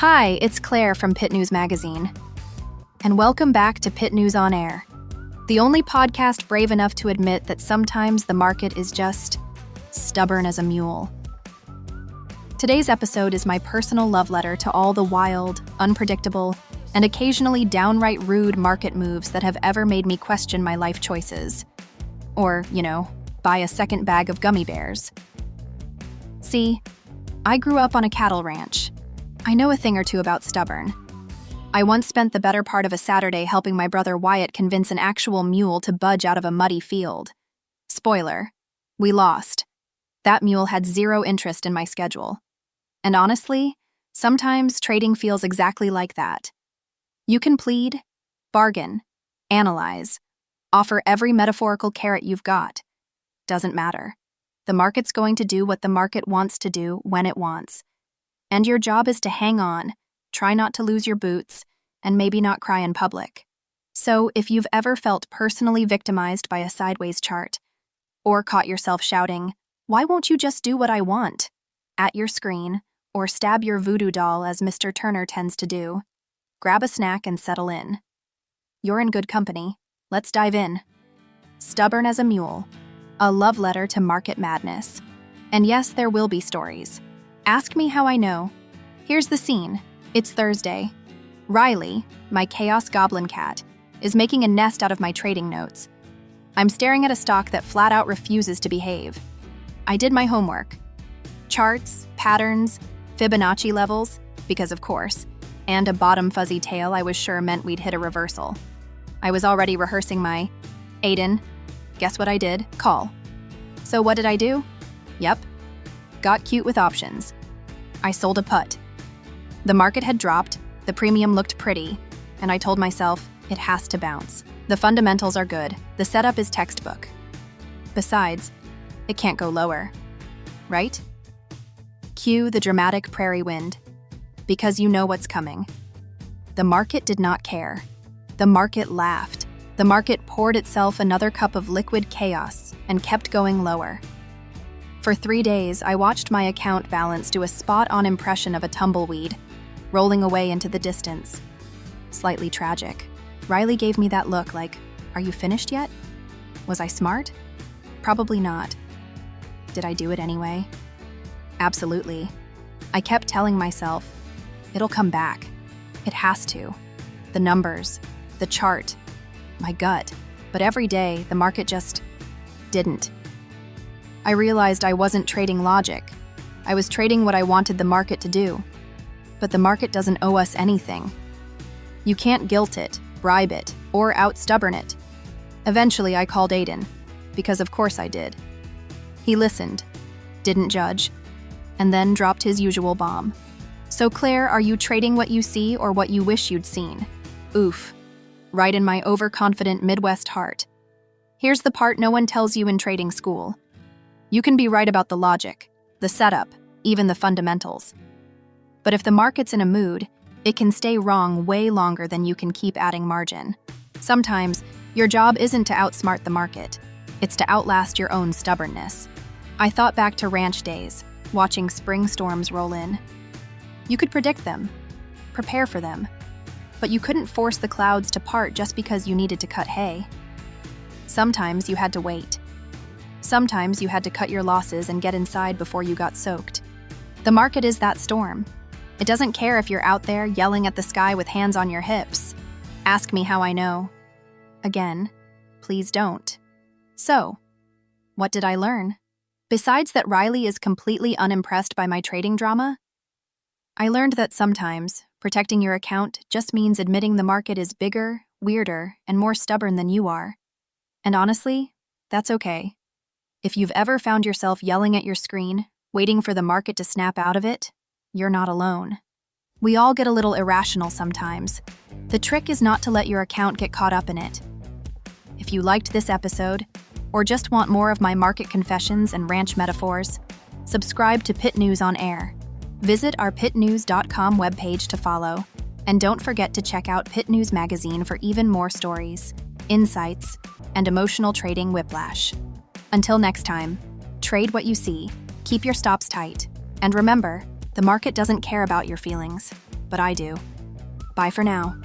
Hi, it's Claire from Pit News Magazine. And welcome back to Pit News on Air, the only podcast brave enough to admit that sometimes the market is just stubborn as a mule. Today's episode is my personal love letter to all the wild, unpredictable, and occasionally downright rude market moves that have ever made me question my life choices. Or, buy a second bag of gummy bears. See, I grew up on a cattle ranch. I know a thing or two about stubborn. I once spent the better part of a Saturday helping my brother Wyatt convince an actual mule to budge out of a muddy field. Spoiler, we lost. That mule had zero interest in my schedule. And honestly, sometimes trading feels exactly like that. You can plead, bargain, analyze, offer every metaphorical carrot you've got. Doesn't matter. The market's going to do what the market wants to do when it wants. And your job is to hang on, try not to lose your boots, and maybe not cry in public. So if you've ever felt personally victimized by a sideways chart, or caught yourself shouting, "Why won't you just do what I want?" at your screen, or stab your voodoo doll as Mr. Turner tends to do, grab a snack and settle in. You're in good company. Let's dive in. Stubborn as a mule. A love letter to market madness. And yes, there will be stories. Ask me how I know. Here's the scene. It's Thursday. Riley, my chaos goblin cat, is making a nest out of my trading notes. I'm staring at a stock that flat out refuses to behave. I did my homework. Charts, patterns, Fibonacci levels, because of course, and a bottom fuzzy tail I was sure meant we'd hit a reversal. I was already rehearsing my, "Aiden, guess what I did? Call." So what did I do? Yep. Got cute with options. I sold a put. The market had dropped, the premium looked pretty, and I told myself, it has to bounce. The fundamentals are good, the setup is textbook. Besides, it can't go lower. Right? Cue the dramatic prairie wind, because you know what's coming. The market did not care. The market laughed. The market poured itself another cup of liquid chaos and kept going lower. For 3 days, I watched my account balance do a spot-on impression of a tumbleweed, rolling away into the distance. Slightly tragic. Riley gave me that look like, "Are you finished yet?" Was I smart? Probably not. Did I do it anyway? Absolutely. I kept telling myself, it'll come back. It has to. The numbers, the chart, my gut. But every day, the market just didn't. I realized I wasn't trading logic. I was trading what I wanted the market to do. But the market doesn't owe us anything. You can't guilt it, bribe it, or out-stubborn it. Eventually, I called Aiden, because of course I did. He listened, didn't judge, and then dropped his usual bomb. "So Claire, are you trading what you see or what you wish you'd seen?" Oof. Right in my overconfident Midwest heart. Here's the part no one tells you in trading school. You can be right about the logic, the setup, even the fundamentals. But if the market's in a mood, it can stay wrong way longer than you can keep adding margin. Sometimes, your job isn't to outsmart the market. It's to outlast your own stubbornness. I thought back to ranch days, watching spring storms roll in. You could predict them, prepare for them, but you couldn't force the clouds to part just because you needed to cut hay. Sometimes you had to wait. Sometimes you had to cut your losses and get inside before you got soaked. The market is that storm. It doesn't care if you're out there yelling at the sky with hands on your hips. Ask me how I know. Again, please don't. So, what did I learn? Besides that Riley is completely unimpressed by my trading drama, I learned that sometimes protecting your account just means admitting the market is bigger, weirder, and more stubborn than you are. And honestly, that's okay. If you've ever found yourself yelling at your screen, waiting for the market to snap out of it, you're not alone. We all get a little irrational sometimes. The trick is not to let your account get caught up in it. If you liked this episode, or just want more of my market confessions and ranch metaphors, subscribe to Pit News on Air. Visit our pitnews.com webpage to follow, and don't forget to check out Pit News Magazine for even more stories, insights, and emotional trading whiplash. Until next time, trade what you see, keep your stops tight, and remember, the market doesn't care about your feelings. but I do. Bye for now.